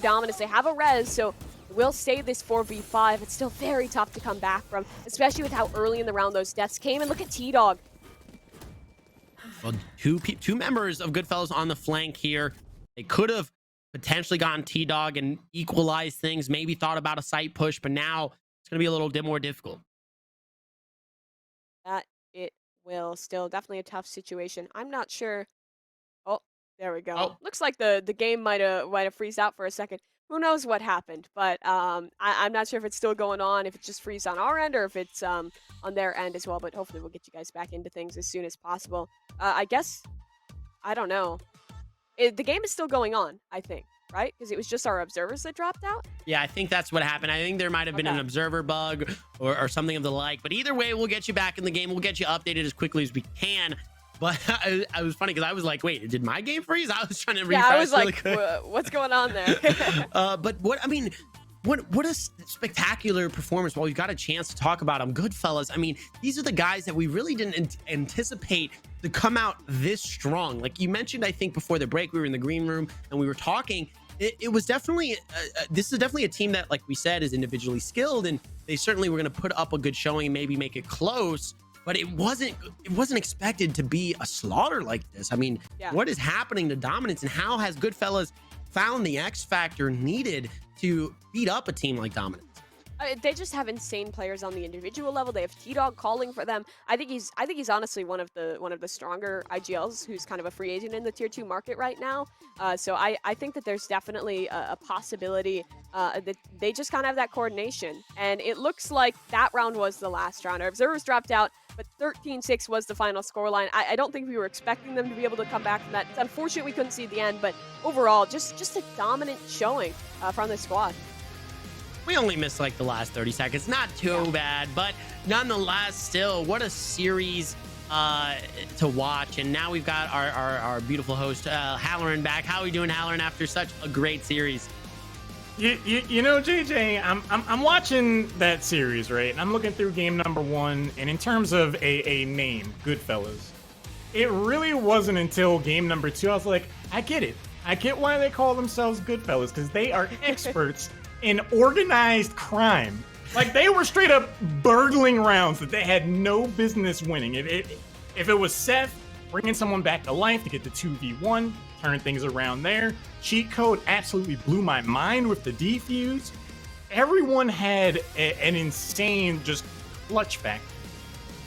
Dominance. They have a res, so will stay this 4v5. It's still very tough to come back from, especially with how early in the round those deaths came. And look at T-Dog. Well, two members of Goodfellas on the flank here. They could have potentially gotten T-Dog and equalized things, maybe thought about a site push, but now it's going to be a little bit more difficult. That it will still definitely a tough situation. I'm not sure. Oh, there we go. Oh. Looks like the game might have freezed out for a second. Who knows what happened? But I'm not sure if it's still going on, if it just freezed on our end, or if it's on their end as well. But hopefully we'll get you guys back into things as soon as possible. I guess, I don't know. The game is still going on, I think, right? Because it was just our observers that dropped out? Yeah, I think that's what happened. I think there might have been an observer bug or something of the like. But either way, we'll get you back in the game. We'll get you updated as quickly as we can. But I was funny because I was like, wait, did my game freeze? I was trying to refresh. Yeah, I was really like, what's going on there? But what a spectacular performance. While we've got a chance to talk about them, Goodfellas. I mean, these are the guys that we really didn't anticipate to come out this strong. Like you mentioned, I think before the break, we were in the green room and we were talking. It was definitely, this is definitely a team that, like we said, is individually skilled, and they certainly were going to put up a good showing and maybe make it close. But it wasn't expected to be a slaughter like this. I mean, what is happening to Dominance, and how has Goodfellas found the X factor needed to beat up a team like Dominance? They just have insane players on the individual level. They have T-Dog calling for them. I think he's honestly one of the stronger IGLs who's kind of a free agent in the tier 2 market right now. So I think that there's definitely a possibility that they just kind of have that coordination. And it looks like that round was the last round. Our observers dropped out, but 13-6 was the final scoreline. I don't think we were expecting them to be able to come back from that. It's unfortunate we couldn't see the end, but overall, just a dominant showing from the squad. We only missed like the last 30 seconds. Not too bad, but nonetheless, still, what a series to watch. And now we've got our beautiful host, Halloran, back. How are we doing, Halloran, after such a great series? You know, JJ, I'm watching that series, right? And I'm looking through game number 1, and in terms of a name, Goodfellas, it really wasn't until game number 2 I was like, I get it. I get why they call themselves Goodfellas, because they are experts in organized crime. Like, they were straight up burgling rounds that they had no business winning. If it was Seth bringing someone back to life to get the 2v1, turn things around there. Cheat code absolutely blew my mind with the defuse. Everyone had an insane just clutch factor.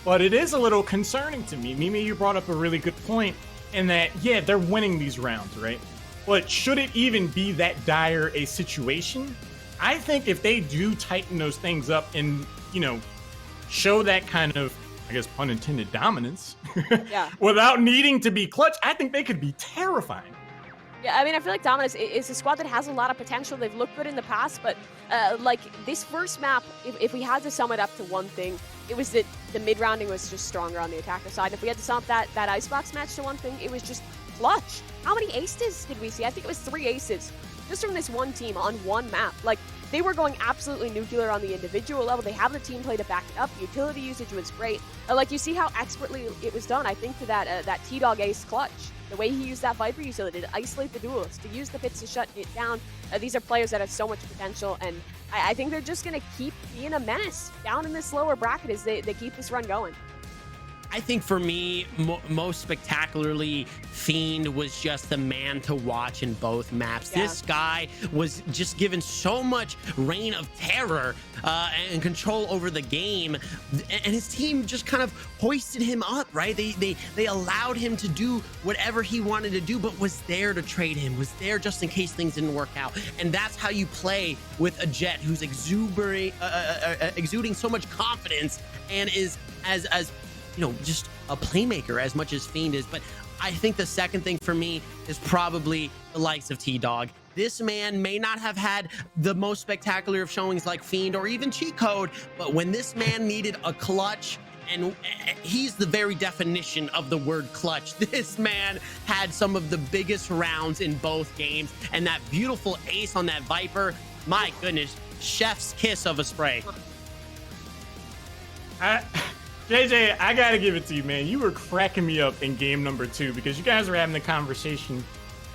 But it is a little concerning to me. Mimi, you brought up a really good point in that, yeah, they're winning these rounds, right? But should it even be that dire a situation? I think if they do tighten those things up and, you know, show that kind of, I guess, pun intended, dominance, without needing to be clutch, I think they could be terrifying. Yeah, I mean, I feel like Dominance is a squad that has a lot of potential. They've looked good in the past, but like this first map, if we had to sum it up to one thing, it was that the mid-rounding was just stronger on the attacker side. If we had to sum up that Icebox match to one thing, it was just clutch. How many aces did we see? I think it was 3 aces just from this one team on one map. Like, they were going absolutely nuclear on the individual level. They have the team play to back it up. The utility usage was great. Like, you see how expertly it was done. I think to that T-Dog ace clutch, the way he used that Viper utility to isolate the duelist, to use the pits to shut it down. These are players that have so much potential, and I think they're just going to keep being a menace down in this lower bracket as they keep this run going. I think for me, most spectacularly, Fiend was just the man to watch in both maps. This guy was just given so much reign of terror and control over the game, and his team just kind of hoisted him up, right? They allowed him to do whatever he wanted to do, but was there to trade him, was there just in case things didn't work out. And that's how you play with a Jet who's exuding so much confidence and is as you know, just a playmaker as much as Fiend is. But I think the second thing for me is probably the likes of T-Dog. This man may not have had the most spectacular of showings like Fiend or even Cheat Code, but when this man needed a clutch, and he's the very definition of the word clutch, this man had some of the biggest rounds in both games. And that beautiful ace on that Viper, my goodness, chef's kiss of a spray. JJ, I gotta give it to you, man. You were cracking me up in game number 2 because you guys were having the conversation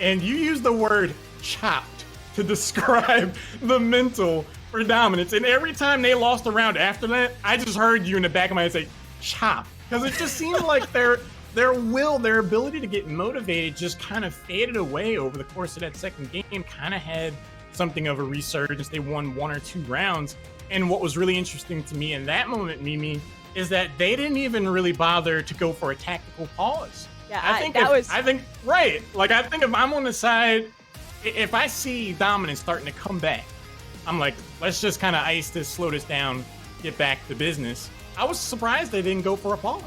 and you used the word chopped to describe the mental for Dominance. And every time they lost a round after that, I just heard you in the back of my head say, chop. Because it just seemed like their ability to get motivated just kind of faded away over the course of that second game, kind of had something of a resurgence. They won 1 or 2 rounds. And what was really interesting to me in that moment, Mimi, is that they didn't even really bother to go for a tactical pause. Yeah, I think if I'm on the side, if I see Dominance starting to come back, I'm like, let's just kind of ice this, slow this down, get back to business. I was surprised they didn't go for a pause.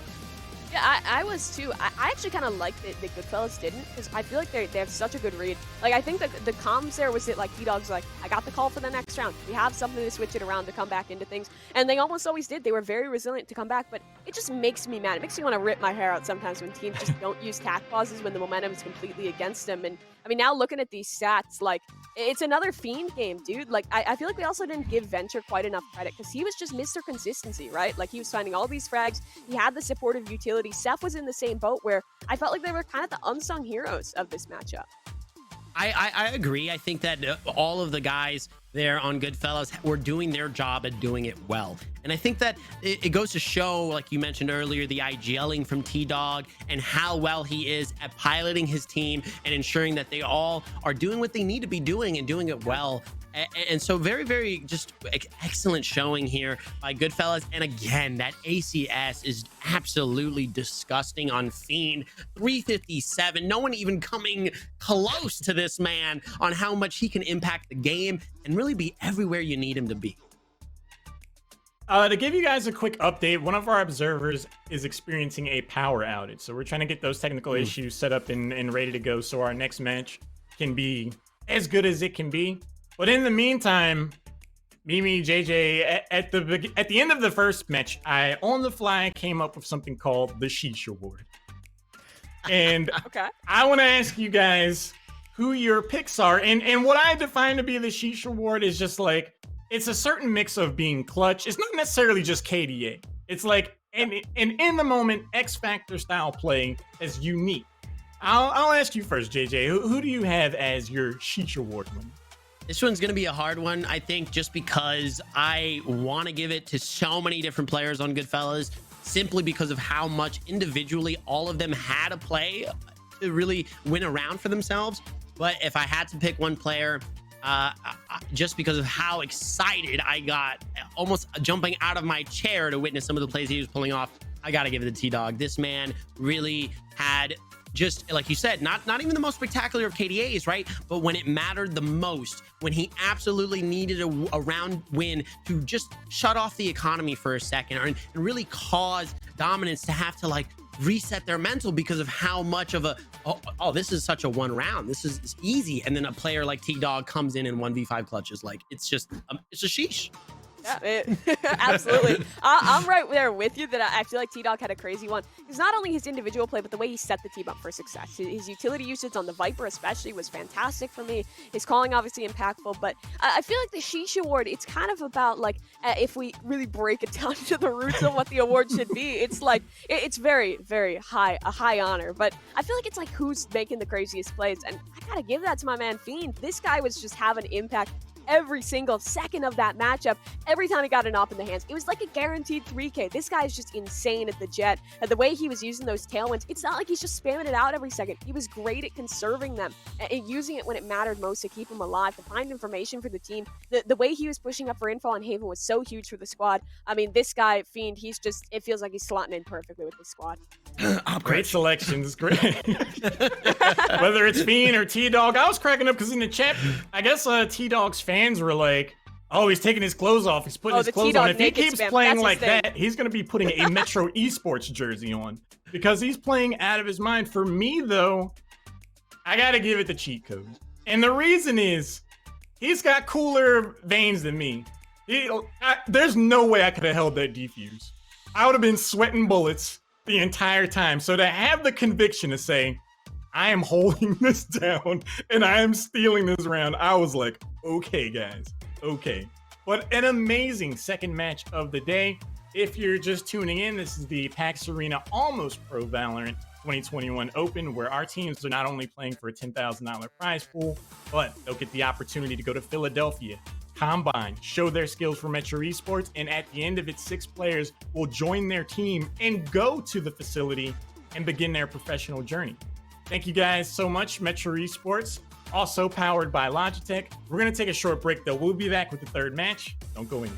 Yeah, I was too. I actually kind of liked that the Goodfellas didn't, because I feel like they have such a good read. Like, I think that the comms there was that, like, T-Dog's like, I got the call for the next round. We have something to switch it around to come back into things. And they almost always did. They were very resilient to come back, but it just makes me mad. It makes me want to rip my hair out sometimes when teams just don't use tac pauses when the momentum is completely against them. And, I mean, now looking at these stats, like, it's another Fiend game, dude. Like, I feel like we also didn't give Venture quite enough credit, because he was just Mr. Consistency, right? Like, he was finding all these frags. He had the supportive utility. Seth was in the same boat where I felt like they were kind of the unsung heroes of this matchup. I agree. I think that all of the guys there on Goodfellas were doing their job and doing it well. And I think that it goes to show, like you mentioned earlier, the IGLing from T-Dog and how well he is at piloting his team and ensuring that they all are doing what they need to be doing and doing it well. And so very, very just excellent showing here by Goodfellas. And again, that ACS is absolutely disgusting on Fiend. 357. No one even coming close to this man on how much he can impact the game and really be everywhere you need him to be. To give you guys a quick update, one of our observers is experiencing a power outage. So we're trying to get those technical issues set up and ready to go so our next match can be as good as it can be. But in the meantime, Mimi, JJ, at the end of the first match, I on the fly came up with something called the Sheesh Award. And Okay. I want to ask you guys who your picks are. And what I define to be the Sheesh Award is just like, it's a certain mix of being clutch. It's not necessarily just KDA. It's like an in the moment X Factor style play as unique. I'll ask you first, JJ. Who do you have as your Sheesh Award winner? This one's going to be a hard one, I think, just because I want to give it to so many different players on Goodfellas, simply because of how much individually all of them had to play to really win around for themselves. But if I had to pick one player, just because of how excited I got, almost jumping out of my chair to witness some of the plays he was pulling off, I got to give it to T-Dog. This man really had, just like you said, not even the most spectacular of KDAs, right? But when it mattered the most, when he absolutely needed a round win to just shut off the economy for a second and really cause Dominance to have to like reset their mental because of how much of a, oh, this is such a one round. This is easy. And then a player like T-Dog comes in and 1v5 clutches. Like, it's just, it's a sheesh. Yeah, absolutely. I'm right there with you that I feel like T-Dog had a crazy one. Because not only his individual play, but the way he set the team up for success. His utility usage on the Viper especially was fantastic for me. His calling obviously impactful, but I feel like the Sheesh Award, it's kind of about like, if we really break it down to the roots of what the award should be, it's like, it's very, very high, a high honor. But I feel like it's like who's making the craziest plays. And I gotta give that to my man Fiend. This guy was just having impact every single second of that matchup. Every time he got an op in the hands, it was like a guaranteed 3K. This guy is just insane at the jet. And the way he was using those tailwinds, it's not like he's just spamming it out every second. He was great at conserving them and using it when it mattered most to keep him alive, to find information for the team. The way he was pushing up for info on Haven was so huge for the squad. I mean, this guy, Fiend, he's just, it feels like he's slotting in perfectly with the squad. Great selections, great. Whether it's Fiend or T-Dog, I was cracking up because in the chat, I guess T-Dog's fans were like, oh, he's taking his clothes off, he's putting his clothes on. If he keeps playing like that, he's going to be putting a Metro Esports jersey on because he's playing out of his mind. For me, though, I got to give it the cheat code. And the reason is, he's got cooler veins than me. There's no way I could have held that defuse. I would have been sweating bullets the entire time. So to have the conviction to say, I am holding this down and I am stealing this round, I was like, okay, guys, okay. But an amazing second match of the day. If you're just tuning in, this is the PAX Arena Almost Pro Valorant 2021 Open, where our teams are not only playing for a $10,000 prize pool, but they'll get the opportunity to go to Philadelphia, combine, show their skills for Metro Esports, and at the end of it, 6 players will join their team and go to the facility and begin their professional journey. Thank you guys so much, Metro Esports, also powered by Logitech. We're going to take a short break, though. We'll be back with the third match. Don't go anywhere.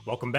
Welcome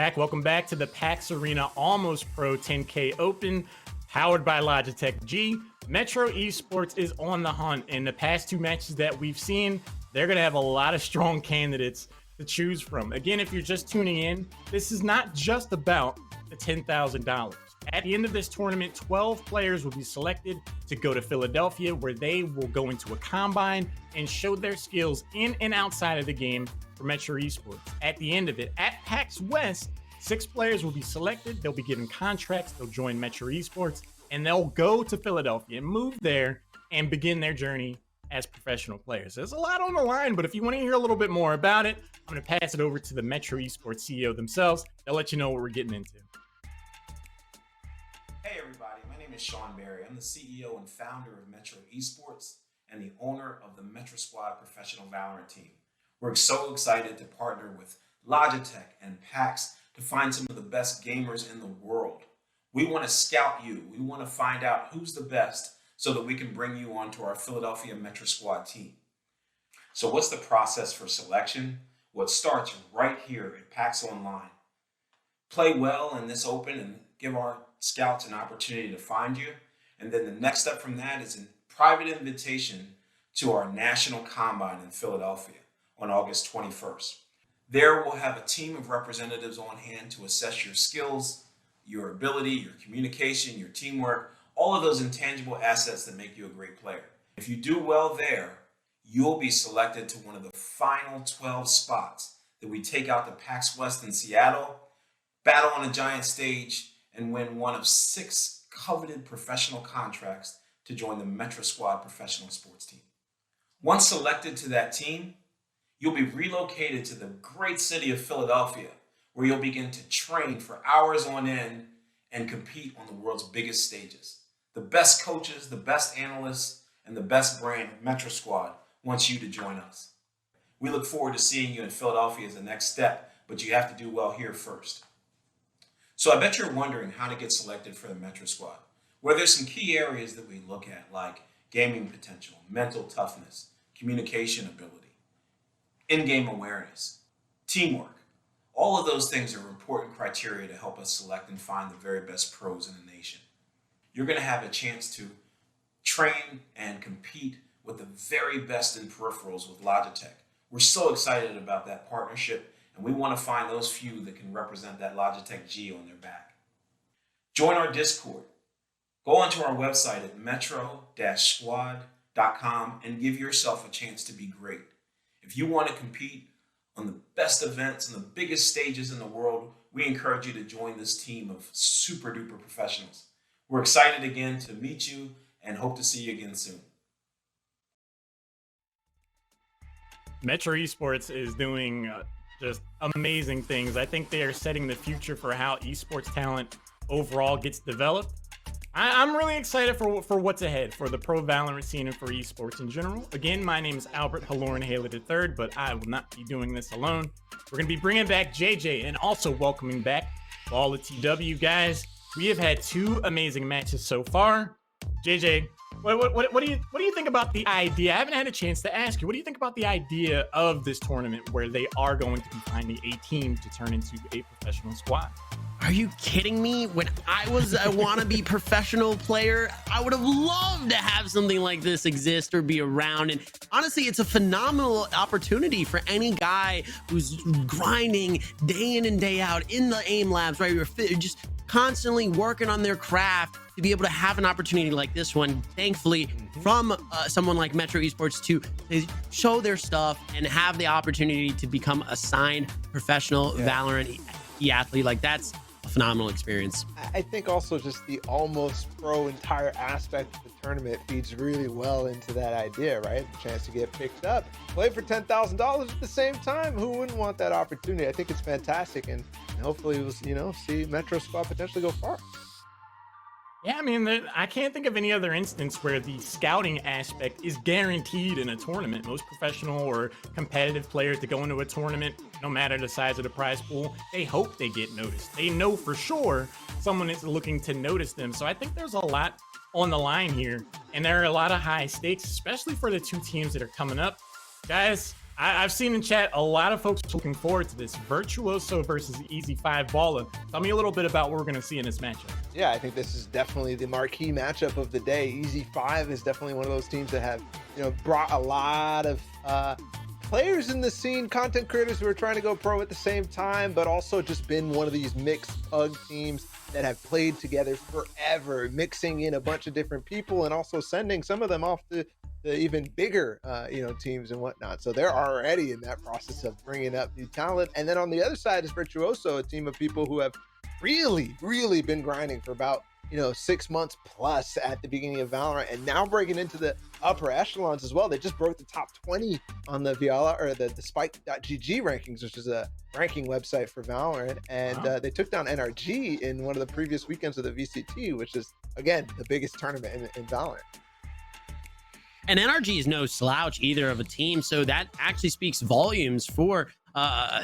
back to the PAX Arena Almost Pro 10K Open, powered by Logitech G. Metro Esports is on the hunt. In the past two matches that we've seen, they're going to have a lot of strong candidates to choose from. Again, if you're just tuning in, this is not just about the $10,000. At the end of this tournament, 12 players will be selected to go to Philadelphia, where they will go into a combine and show their skills in and outside of the game for Metro Esports. At the end of it, at PAX West, 6 players will be selected. They'll be given contracts. They'll join Metro Esports, and they'll go to Philadelphia and move there and begin their journey as professional players. There's a lot on the line, but if you want to hear a little bit more about it, I'm going to pass it over to the Metro Esports CEO themselves. They'll let you know what we're getting into. Hey everybody, my name is Sean Berry. I'm the CEO and founder of Metro Esports and the owner of the Metro Squad Professional Valorant team. We're so excited to partner with Logitech and PAX to find some of the best gamers in the world. We want to scout you. We want to find out who's the best so that we can bring you onto our Philadelphia Metro Squad team. So what's the process for selection? Well, it starts right here at PAX Online. Play well in this open and give our scouts an opportunity to find you. And then the next step from that is a private invitation to our National Combine in Philadelphia on August 21st. There we'll have a team of representatives on hand to assess your skills, your ability, your communication, your teamwork, all of those intangible assets that make you a great player. If you do well there, you'll be selected to one of the final 12 spots that we take out to PAX West in Seattle, battle on a giant stage, and win one of 6 coveted professional contracts to join the Metro Squad professional sports team. Once selected to that team, you'll be relocated to the great city of Philadelphia, where you'll begin to train for hours on end and compete on the world's biggest stages. The best coaches, the best analysts, and the best brand, Metro Squad, wants you to join us. We look forward to seeing you in Philadelphia as the next step, but you have to do well here first. So I bet you're wondering how to get selected for the Metro Squad. Well, there's some key areas that we look at, like gaming potential, mental toughness, communication ability, in-game awareness, teamwork. All of those things are important criteria to help us select and find the very best pros in the nation. You're going to have a chance to train and compete with the very best in peripherals with Logitech. We're so excited about that partnership, and we want to find those few that can represent that Logitech G on their back. Join our Discord. Go onto our website at metro-squad.com and give yourself a chance to be great. If you want to compete on the best events and the biggest stages in the world, we encourage you to join this team of super duper professionals. We're excited again to meet you and hope to see you again soon. Metro Esports is doing just amazing things. I think they are setting the future for how esports talent overall gets developed. I'm really excited for what's ahead for the pro Valorant scene and for esports in general. Again, my name is Albert Haloran Haley III, but I will not be doing this alone. We're going to be bringing back JJ and also welcoming back all the TW guys. We have had 2 amazing matches so far. JJ, what do you think about the idea? I haven't had a chance to ask you. What do you think about the idea of this tournament where they are going to be finding a team to turn into a professional squad? Are you kidding me? When I was a wannabe professional player, I would have loved to have something like this exist or be around. And honestly, it's a phenomenal opportunity for any guy who's grinding day in and day out in the aim labs, right? You're just constantly working on their craft to be able to have an opportunity like this one, thankfully, from someone like Metro Esports to show their stuff and have the opportunity to become a signed professional Valorant athlete. Like, that's a phenomenal experience. I think also just the almost pro entire aspect of the tournament feeds really well into that idea, right? The chance to get picked up, play for $10,000 at the same time. Who wouldn't want that opportunity? I think it's fantastic, and hopefully we'll, see Metro Squad potentially go far. Yeah, I mean, I can't think of any other instance where the scouting aspect is guaranteed in a tournament. Most professional or competitive players that go into a tournament, no matter the size of the prize pool, they hope they get noticed. They know for sure someone is looking to notice them. So I think there's a lot on the line here, and there are a lot of high stakes, especially for the 2 teams that are coming up. Guys, I've seen in chat a lot of folks looking forward to this. Virtuoso versus Easy 5 Baller. Tell me a little bit about what we're going to see in this matchup. Yeah, I think this is definitely the marquee matchup of the day. Easy 5 is definitely one of those teams that have, brought a lot of players in the scene, content creators who are trying to go pro at the same time, but also just been one of these mixed pug teams that have played together forever, mixing in a bunch of different people and also sending some of them off to the even bigger, teams and whatnot. So they're already in that process of bringing up new talent. And then on the other side is Virtuoso, a team of people who have really, really been grinding for about 6 months plus at the beginning of Valorant, and now breaking into the upper echelons as well. They just broke the top 20 on the Viala or the Spike.gg rankings, which is a ranking website for Valorant, and they took down NRG in one of the previous weekends of the VCT, which is again the biggest tournament in Valorant. And NRG is no slouch either of a team, so that actually speaks volumes for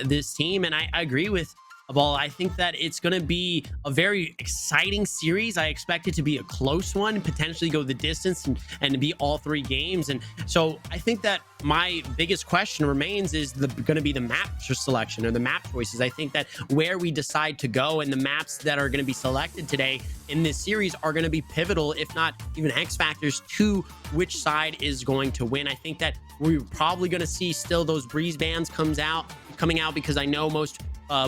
this team. And I agree with Abal. I think that it's going to be a very exciting series. I expect it to be a close one, potentially go the distance and be all 3 games. And so I think that my biggest question remains is going to be the map selection or the map choices. I think that where we decide to go and the maps that are going to be selected today in this series are going to be pivotal, if not even X factors, to which side is going to win. I think that we're probably going to see still those breeze bands coming out because I know most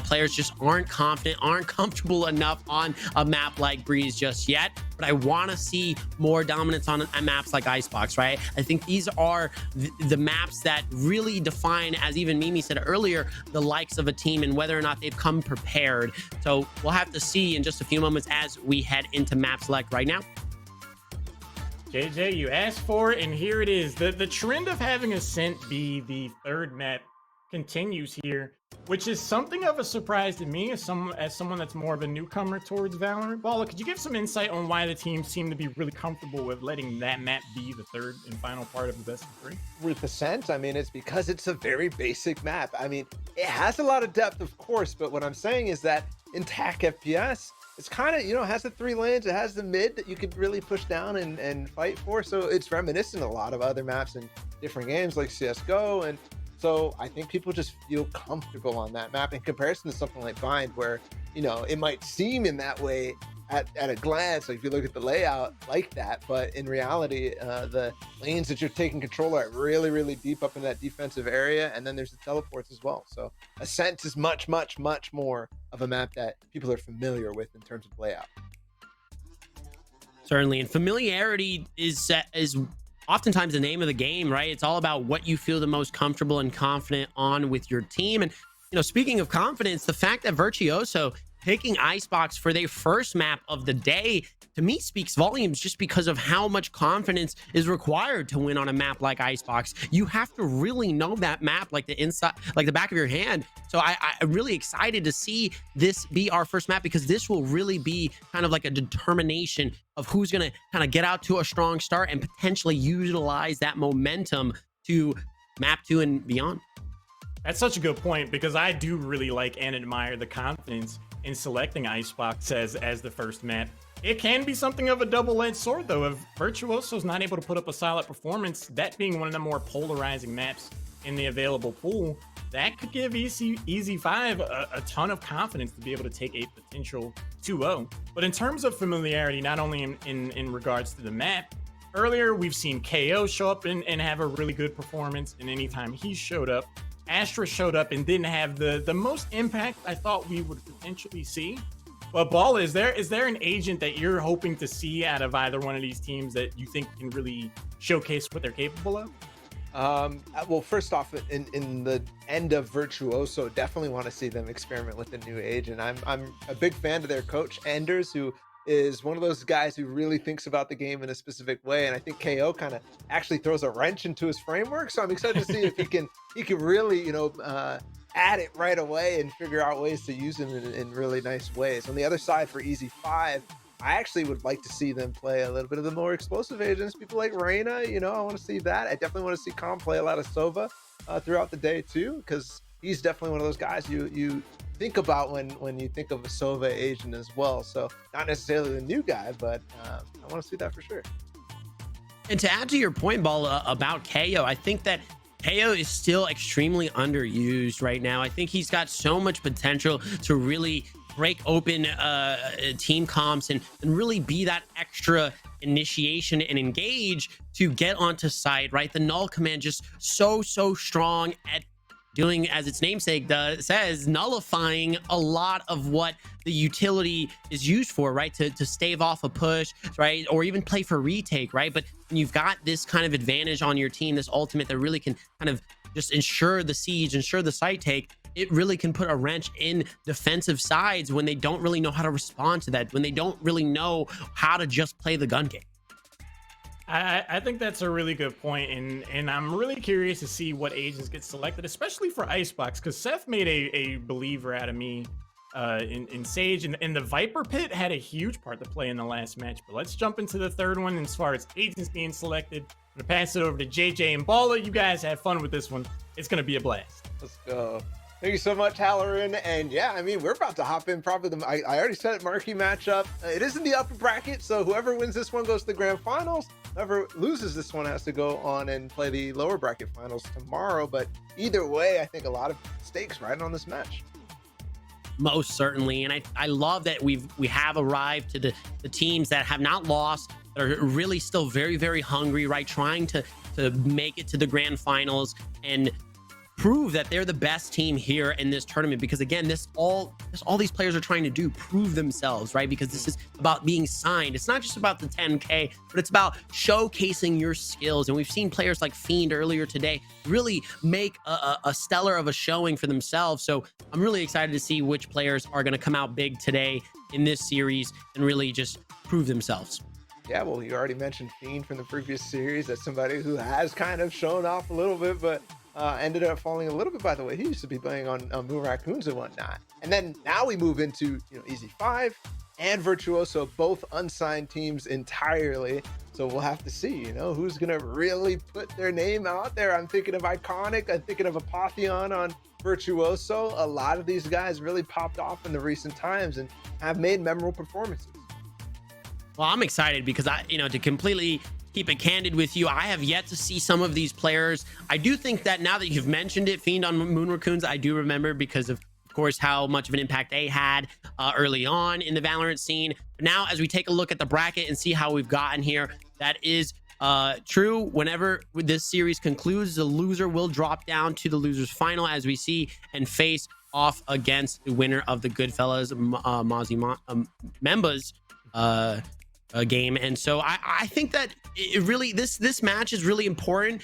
players just aren't confident, aren't comfortable enough on a map like Breeze just yet. But I want to see more dominance on maps like Icebox, right? I think these are the maps that really define, as even Mimi said earlier, the likes of a team and whether or not they've come prepared. So we'll have to see in just a few moments as we head into map select right now. JJ, you asked for it, and here it is. The trend of having Ascent be the 3rd map continues here, which is something of a surprise to me as someone that's more of a newcomer towards Valorant. Bala, could you give some insight on why the team seem to be really comfortable with letting that map be the 3rd and final part of the best of 3? With Ascent, I mean, it's because it's a very basic map. I mean, it has a lot of depth, of course, but what I'm saying is that in TAC FPS, it's kind of, has the 3 lanes, it has the mid that you could really push down and fight for. So it's reminiscent of a lot of other maps in different games like CSGO. And so I think people just feel comfortable on that map in comparison to something like Bind, where, it might seem in that way at a glance, like if you look at the layout like that, but in reality, the lanes that you're taking control are really, really deep up in that defensive area, and then there's the teleports as well. So Ascent is much, much, much more of a map that people are familiar with in terms of layout. Certainly, and familiarity is oftentimes the name of the game, right? It's all about what you feel the most comfortable and confident on with your team. And speaking of confidence, the fact that Virtuoso picking Icebox for their first map of the day, to me, speaks volumes just because of how much confidence is required to win on a map like Icebox. You have to really know that map like the inside, like the back of your hand. So I'm really excited to see this be our first map, because this will really be kind of like a determination of who's going to kind of get out to a strong start and potentially utilize that momentum to map 2 and beyond. That's such a good point, because I do really like and admire the confidence in selecting Icebox as the first map. It can be something of a double-edged sword, though. If Virtuoso's not able to put up a solid performance, that being one of the more polarizing maps in the available pool, that could give Easy 5 a ton of confidence to be able to take a potential 2-0. But in terms of familiarity, not only in regards to the map, earlier we've seen KO show up and have a really good performance, and anytime he showed up, Astra showed up and didn't have the most impact I thought we would potentially see. But Ball, is there an agent that you're hoping to see out of either one of these teams that you think can really showcase what they're capable of? Well, first off, in the end of Virtuoso, definitely want to see them experiment with the new agent. I'm a big fan of their coach, Anders, who is one of those guys who really thinks about the game in a specific way, and I think KO kind of actually throws a wrench into his framework. So I'm excited to see if he can really, add it right away and figure out ways to use him in really nice ways. On the other side, for Easy 5, I actually would like to see them play a little bit of the more explosive agents, people like Reyna. I want to see that. I definitely want to see Calm play a lot of Sova throughout the day too, because he's definitely one of those guys you think about when you think of a Sova agent as well. So not necessarily the new guy, but I want to see that for sure. And to add to your point, Ball, about KO, I think that KO is still extremely underused right now. I think he's got so much potential to really break open team comps and really be that extra initiation and engage to get onto site, right? The null command just so strong at doing, as its namesake says, nullifying a lot of what the utility is used for, right? To stave off a push, right? Or even play for retake, right? But when you've got this kind of advantage on your team, this ultimate that really can kind of just ensure the siege, ensure the site take, it really can put a wrench in defensive sides when they don't really know how to respond to that, when they don't really know how to just play the gun game. I think that's a really good point, and I'm really curious to see what agents get selected, especially for Icebox, because Seth made a believer out of me in Sage, and the Viper Pit had a huge part to play in the last match. But let's jump into the third one. As far as agents being selected, I'm gonna pass it over to JJ and Balla. You guys have fun with this one. It's gonna be a blast. Let's go. Thank you so much, Halloran. And yeah, I mean, we're about to hop in probably I already said it, marquee matchup. It is in the upper bracket, so whoever wins this one goes to the grand finals. Whoever loses this one has to go on and play the lower bracket finals tomorrow. But either way, I think a lot of stakes riding on this match. Most certainly. And I love that we have arrived to the teams that have not lost, that are really still very hungry, right? Trying to make it to the grand finals and prove that they're the best team here in this tournament, because again, this all these players are trying to do, prove themselves, right? Because this is about being signed. It's not just about the 10K, but it's about showcasing your skills. And we've seen players like Fiend earlier today really make a stellar of a showing for themselves. So I'm really excited to see which players are going to come out big today in this series and really just prove themselves. Yeah, well, you already mentioned Fiend from the previous series. That's somebody who has kind of shown off a little bit, but ended up falling a little bit by the way. He used to be playing on Moon Raccoons and whatnot. And then now we move into Easy 5 and Virtuoso, both unsigned teams entirely. So we'll have to see, who's gonna really put their name out there. I'm thinking of Iconic. I'm thinking of Apotheon on Virtuoso. A lot of these guys really popped off in the recent times and have made memorable performances. Well, I'm excited because to completely keep it candid with you, I have yet to see some of these players. I do think that now that you've mentioned it, Fiend on Moon Raccoons, I do remember because of course, how much of an impact they had early on in the Valorant scene. But now, as we take a look at the bracket and see how we've gotten here, that is true. Whenever this series concludes, the loser will drop down to the losers final, as we see, and face off against the winner of the Goodfellas Membas game. And so I think that it really, this match is really important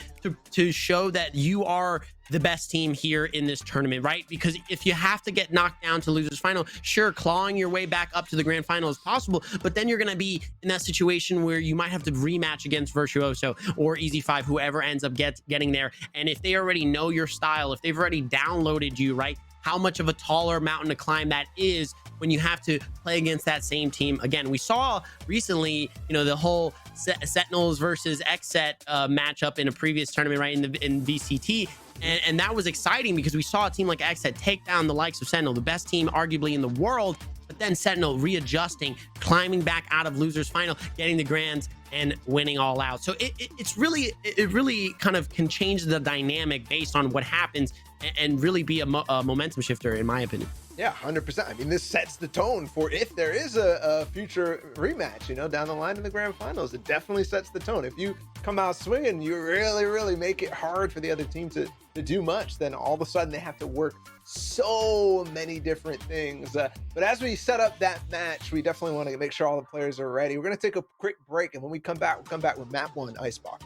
to show that you are the best team here in this tournament, right? Because if you have to get knocked down to losers final, sure, clawing your way back up to the grand final is possible, but then you're going to be in that situation where you might have to rematch against Virtuoso or Easy 5, whoever ends up getting there. And if they already know your style, if they've already downloaded you, right, how much of a taller mountain to climb that is when you have to play against that same team again. We saw recently, you know, the whole Sentinels versus XSET matchup in a previous tournament, right, in VCT. And that was exciting because we saw a team like XSET take down the likes of Sentinel, the best team arguably in the world, but then Sentinel readjusting, climbing back out of losers final, getting the grands and winning all out. So it really kind of can change the dynamic based on what happens and really be a momentum shifter, in my opinion. Yeah, 100%. I mean, this sets the tone for if there is a future rematch, you know, down the line in the grand finals. It definitely sets the tone. If you come out swinging, you really make it hard for the other team to do much, then all of a sudden they have to work so many different things. But as we set up that match, we definitely want to make sure all the players are ready. We're going to take a quick break, and when we come back, we'll come back with map 1 Icebox.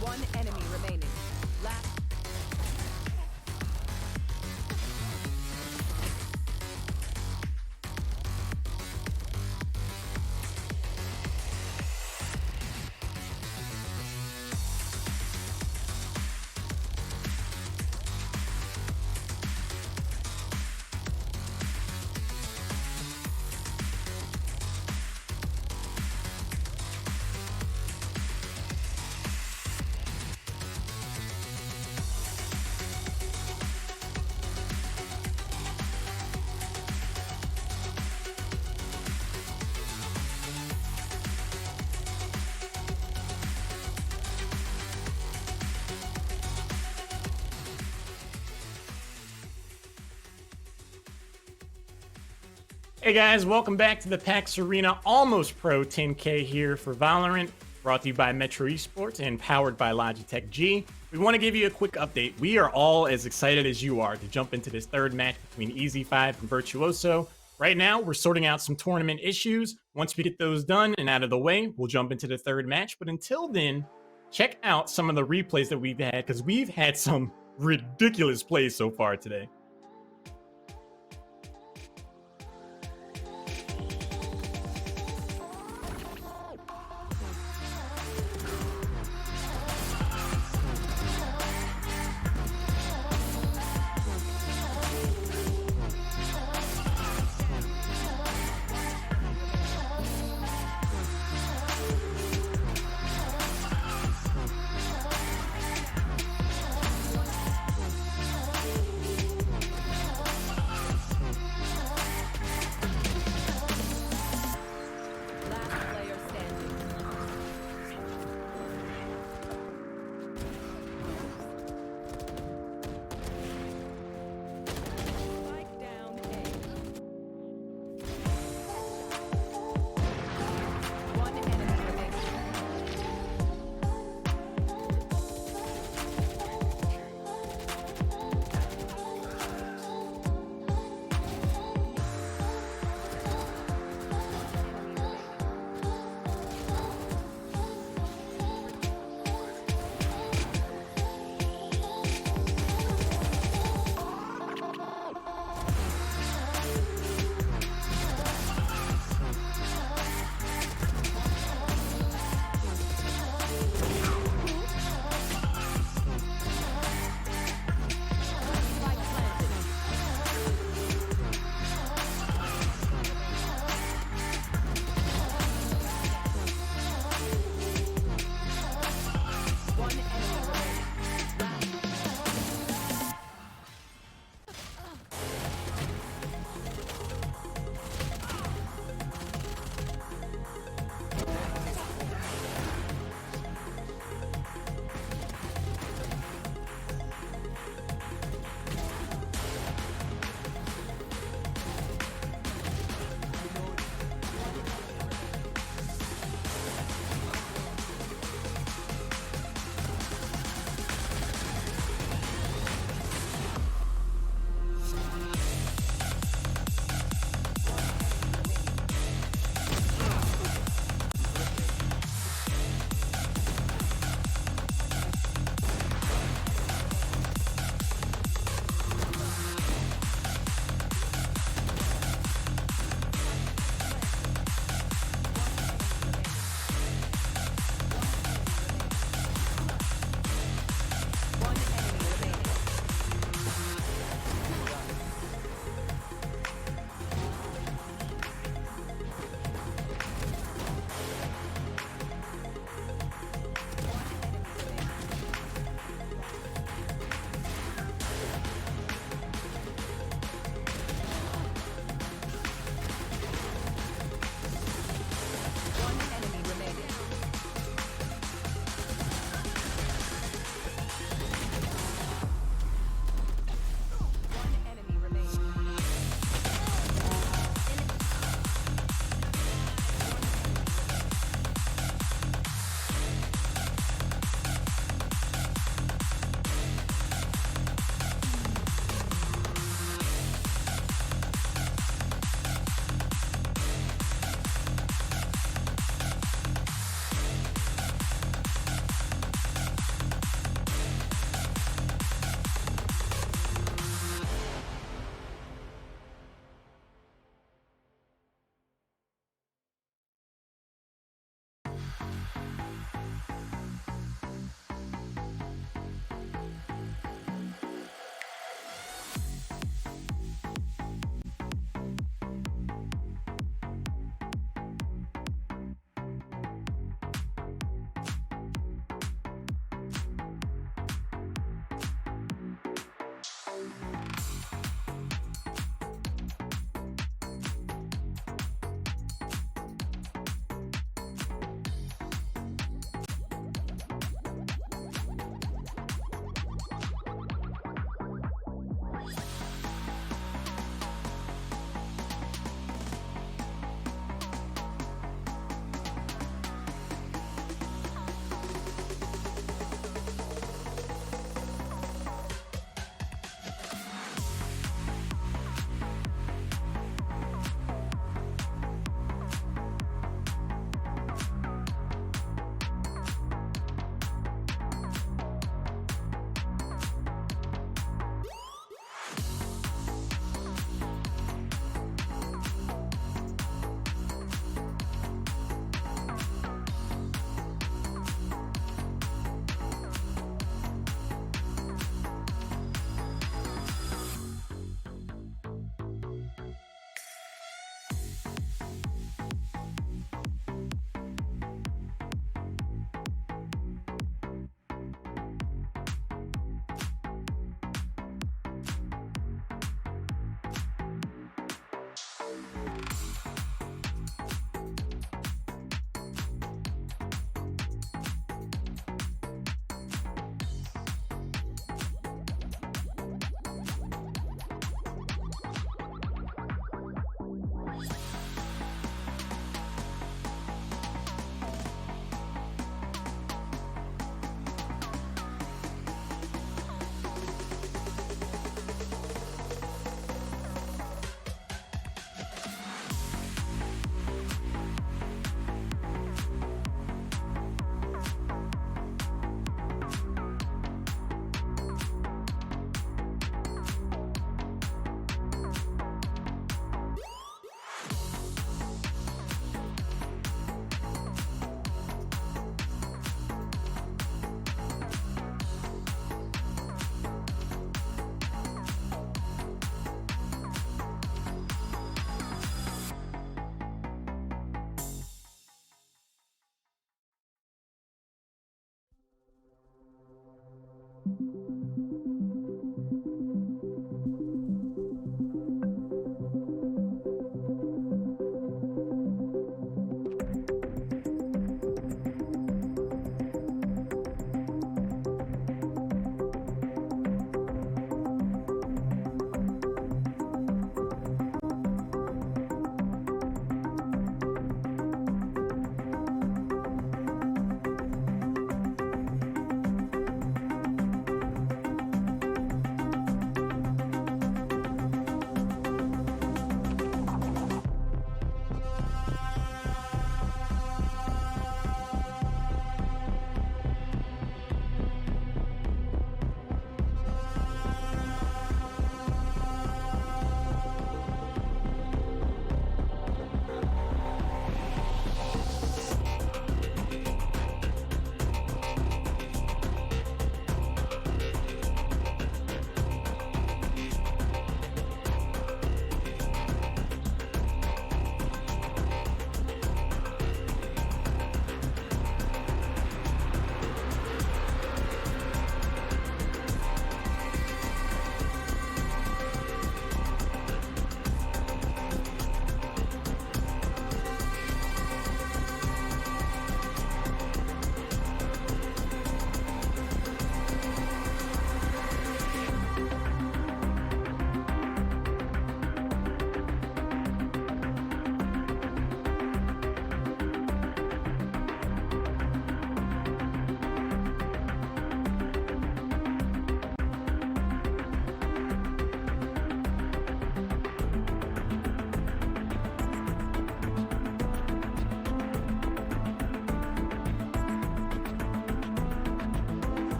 One enemy remaining. Last. Hey guys, welcome back to the PAX Arena Almost Pro 10K here for Valorant, brought to you by Metro Esports and powered by Logitech G. We want to give you a quick update. We are all as excited as you are to jump into this third match between EZ5 and Virtuoso. Right now, we're sorting out some tournament issues. Once we get those done and out of the way, we'll jump into the third match. But until then, check out some of the replays that we've had, because we've had some ridiculous plays so far today.